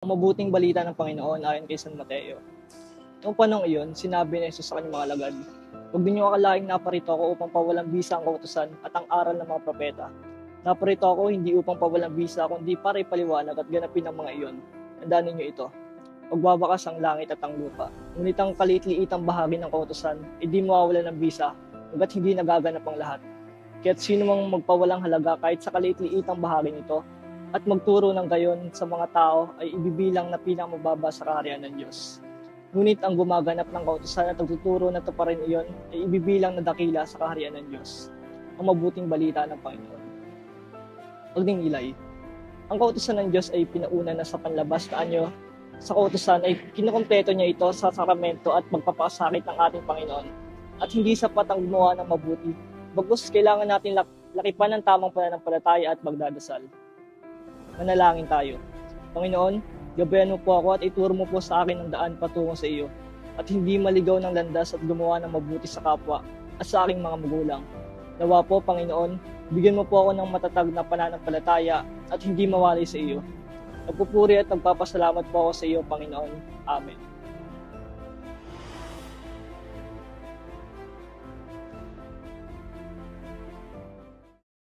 Ang mabuting balita ng Panginoon ayon kay San Mateo. Noong panahong iyon, sinabi ni Jesus sa kanyang mga alagad, "Huwag ninyong akalaing naparito ako upang pawalang bisa ang kautusan at ang aral ng mga propeta. Naparito ako hindi upang pawalang bisa, kundi para ipaliwanag at ganapin ang mga iyon. Tandaan ninyo ito, magbabakas ang langit at ang lupa. Ngunit ang kaliit-liitang bahagi ng kautusan, hindi mawawala ng bisa, hanggat hindi nagaganap ang lahat. Kaya't sino mang magpawalang halaga kahit sa kaliit-liitang bahagi nito, at magturo ng gayon sa mga tao ay ibibilang na pinakamababa sa kaharian ng Diyos. Ngunit ang gumaganap ng kautusan at nagtuturo na tuparin iyon ay ibibilang na dakila sa kaharian ng Diyos." Ang mabuting balita ng Panginoon. Pagdingilay. Ang kautusan ng Diyos ay pinauna na sa panlabas na anyo. Sa kautusan ay kinukumpleto niya ito sa sakramento at magpapakasakit ng ating Panginoon. At hindi sapat ang gumawa ng mabuti. Bagkus kailangan natin lakipan ng tamang pananampalataya at magdadasal. Manalangin tayo. Panginoon, gabayan mo po ako at ituro mo po sa akin ang daan patungo sa iyo, at hindi maligaw ng landas at gumawa ng mabuti sa kapwa at sa aking mga magulang. Nawa po, Panginoon, bigyan mo po ako ng matatag na pananampalataya at hindi mawalay sa iyo. Nagpupuri at nagpapasalamat po ako sa iyo, Panginoon. Amen.